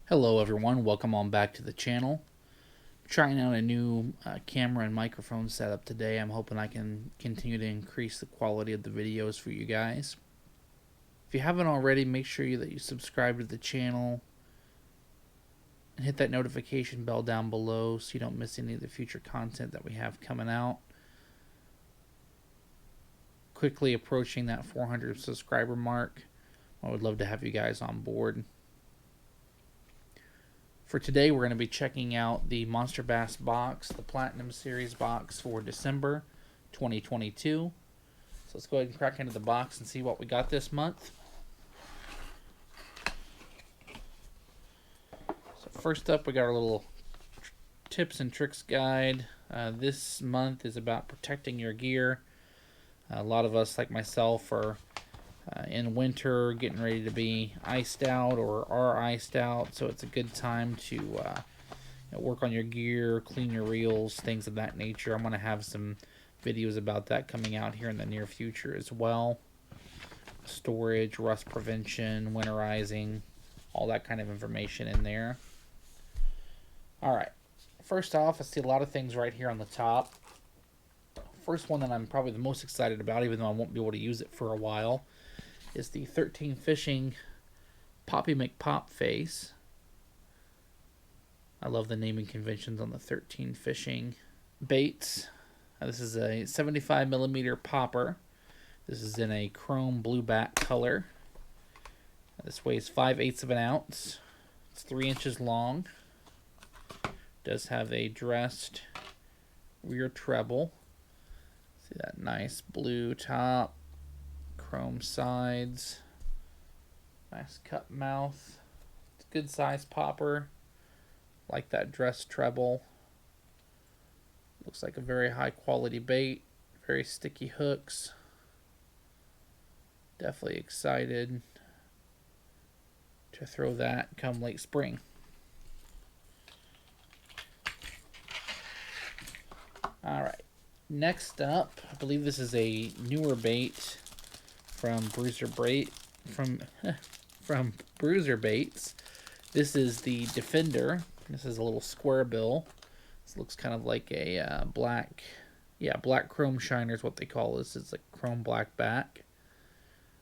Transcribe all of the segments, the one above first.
Hello everyone, welcome on back to the channel. Trying out a new camera and microphone setup today. I'm hoping I can continue to increase the quality of the videos for you guys. If you haven't already, make sure that you subscribe to the channel and hit that notification bell down below so you don't miss any of the future content that we have coming out. Quickly approaching that 400 subscriber mark. I would love to have you guys on board. For today, we're going to be checking out the Monsterbass box, the Platinum Series box for December 2022. So let's go ahead and crack into the box and see what we got this month. So first up, we got our little tips and tricks guide. This month is about protecting your gear. A lot of us, like myself, are in winter, getting ready to be iced out or are iced out, so it's a good time to work on your gear, clean your reels, things of that nature. I'm going to have some videos about that coming out here in the near future as well. Storage, rust prevention, winterizing, all that kind of information in there. Alright, first off, I see a lot of things right here on the top. First one that I'm probably the most excited about, even though I won't be able to use it for a while, is the 13 Fishing Poppy McPop face. I love the naming conventions on the 13 Fishing baits. This is a 75mm popper. This is in a chrome blueback color. This weighs 5/8 of an ounce. It's 3 inches long. Does have a dressed rear treble. See that nice blue top. Chrome sides, nice cut mouth. It's a good size popper. Like that dress treble. Looks like a very high quality bait. Very sticky hooks. Definitely excited to throw that come late spring. Alright, next up, I believe this is a newer bait from Bruiser Baits. This is the Defender. This is a little square bill. This looks kind of like a black chrome shiner is what they call this. It's like chrome black back.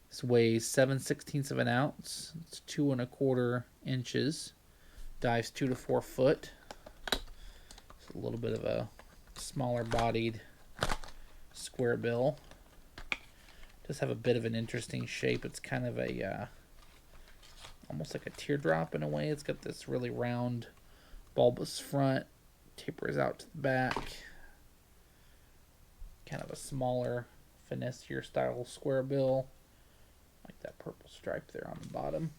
This weighs 7/16 of an ounce. It's 2 1/4 inches. Dives 2 to 4 foot. It's a little bit of a smaller bodied square bill. Does have a bit of an interesting shape. It's kind of a almost like a teardrop in a way. It's got this really round bulbous front, tapers out to the back. Kind of a smaller, finessier style square bill. Like that purple stripe there on the bottom.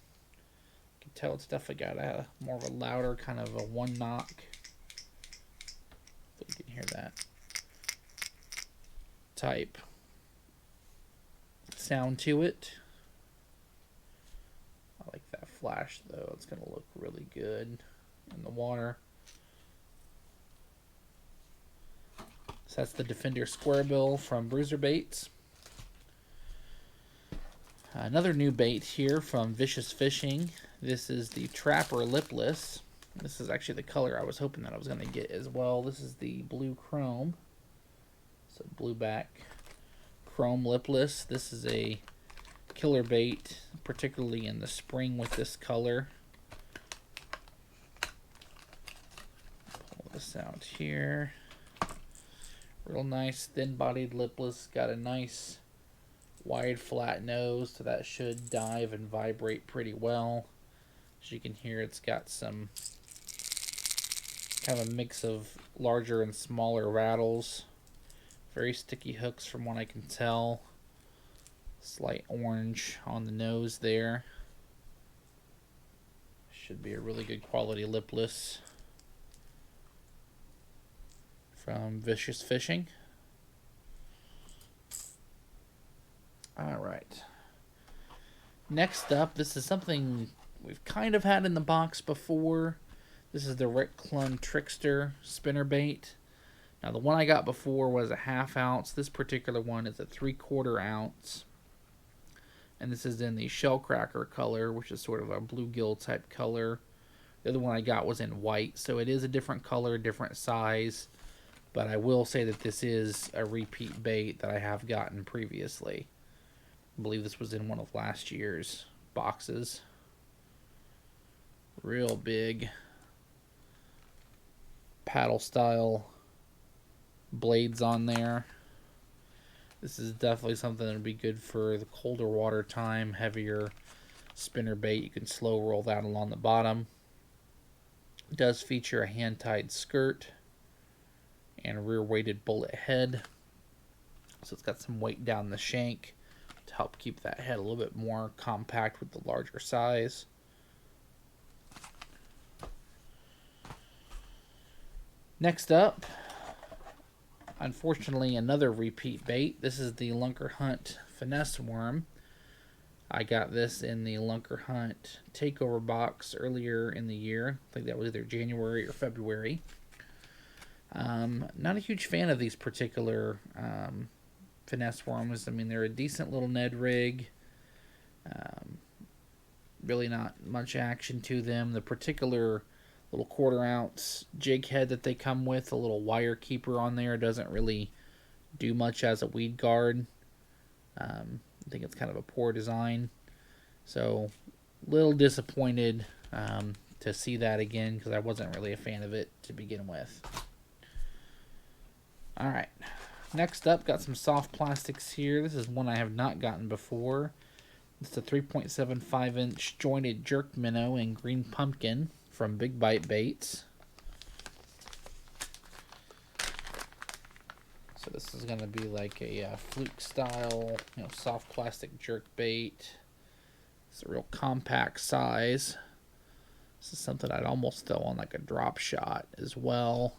You can tell it's definitely got a more of a louder kind of a one knock. If you can hear that type sound to it. I like that flash though. It's going to look really good in the water. So that's the Defender Square Bill from Bruiser Baits. Another new bait here from Vicious Fishing. This is the Trapper Lipless. This is actually the color I was hoping that I was going to get as well. This is the blue chrome. So blue back chrome lipless. This is a killer bait, particularly in the spring with this color. Pull this out here. Real nice thin-bodied lipless. Got a nice wide flat nose, so that should dive and vibrate pretty well. As you can hear, it's got some kind of a mix of larger and smaller rattles. Very sticky hooks from what I can tell. Slight orange on the nose there. Should be a really good quality lipless from Vicious Fishing. Alright. Next up, this is something we've kind of had in the box before. This is the Rick Clun Trickster spinnerbait. Now the one I got before was a 1/2 ounce. This particular one is a 3/4 ounce. And this is in the shell cracker color, which is sort of a bluegill type color. The other one I got was in white, so it is a different color, different size. But I will say that this is a repeat bait that I have gotten previously. I believe this was in one of last year's boxes. Real big paddle style blades on there. This is definitely something that would be good for the colder water time, heavier spinner bait. You can slow roll that along the bottom. It does feature a hand-tied skirt and a rear-weighted bullet head. So it's got some weight down the shank to help keep that head a little bit more compact with the larger size. Next up, unfortunately, another repeat bait. This is the Lunker Hunt Finesse Worm. I got this in the Lunker Hunt Takeover box earlier in the year. I think that was either January or February. Not a huge fan of these particular finesse worms. I mean, they're a decent little Ned rig. Really not much action to them. The particular little 1/4 ounce jig head that they come with, a little wire keeper on there, doesn't really do much as a weed guard. I think it's kind of a poor design. So, a little disappointed to see that again, because I wasn't really a fan of it to begin with. Alright, next up, got some soft plastics here. This is one I have not gotten before. It's a 3.75 inch jointed jerk minnow in green pumpkin from Big Bite Baits. So this is going to be like a fluke style, soft plastic jerk bait. It's a real compact size. This is something I'd almost throw on like a drop shot as well.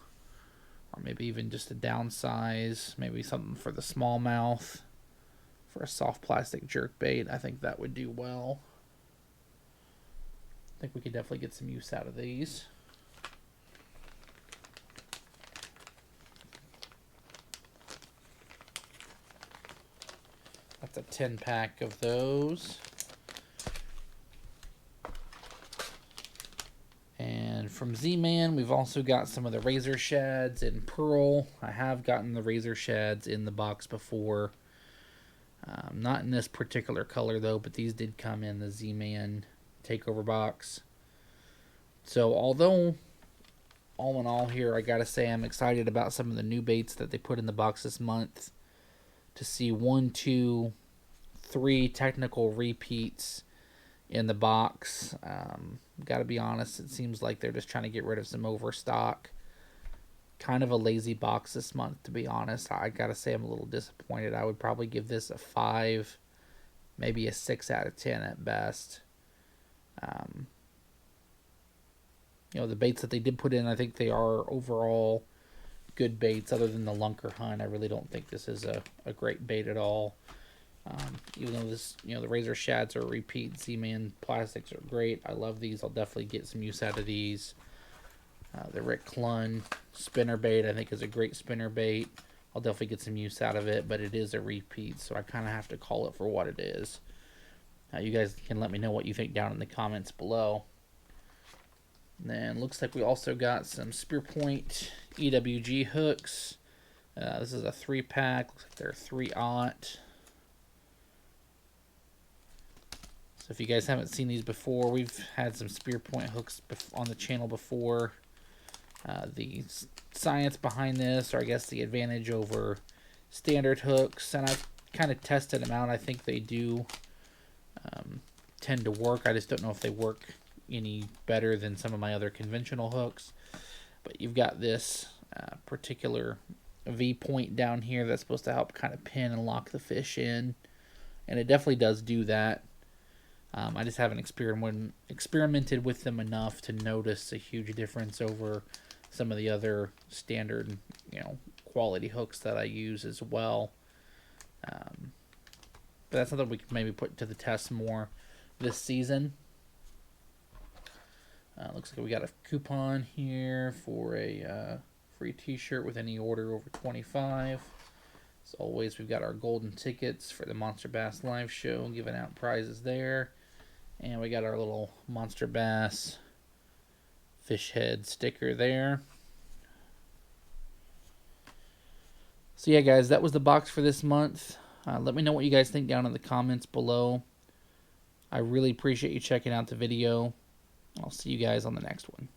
Or maybe even just a downsize. Maybe something for the smallmouth. For a soft plastic jerk bait, I think that would do well. I think we could definitely get some use out of these. That's a 10-pack of those. And from Z-Man, we've also got some of the razor shads in pearl. I have gotten the razor shads in the box before. Not in this particular color though, but these did come in the Z-Man takeover box. So although all in all here, I gotta say I'm excited about some of the new baits that they put in the box this month. To see 1, 2, 3 technical repeats in the box. Gotta be honest, it seems like they're just trying to get rid of some overstock. Kind of a lazy box this month, to be honest. I gotta say I'm a little disappointed. I would probably give this a 5, maybe a 6 out of 10 at best. The baits that they did put in, I think they are overall good baits. Other than the Lunker Hunt, I really don't think this is a great bait at all. Even though this, the razor shads are repeat, Z-Man plastics are great. I love these. I'll definitely get some use out of these. The Rick Clunn spinner bait, I think, is a great spinner bait. I'll definitely get some use out of it, but it is a repeat, so I kind of have to call it for what it is. You guys can let me know what you think down in the comments below. And then looks like we also got some Spearpoint EWG hooks. This is a 3-pack. Looks like they're 3/0. So if you guys haven't seen these before, we've had some Spearpoint hooks on the channel before. The science behind this, or I guess the advantage over standard hooks, and I've kind of tested them out. I think they do tend to work. I just don't know if they work any better than some of my other conventional hooks. But you've got this particular V point down here that's supposed to help kind of pin and lock the fish in, and it definitely does do that. I just haven't experimented with them enough to notice a huge difference over some of the other standard, quality hooks that I use as well. But that's something we can maybe put to the test more this season. Looks like we got a coupon here for a free t-shirt with any order over 25. As always, we've got our golden tickets for the Monster Bass live show, giving out prizes there. And we got our little Monster Bass fish head sticker there. So yeah, guys, that was the box for this month. Let me know what you guys think down in the comments below. I really appreciate you checking out the video. I'll see you guys on the next one.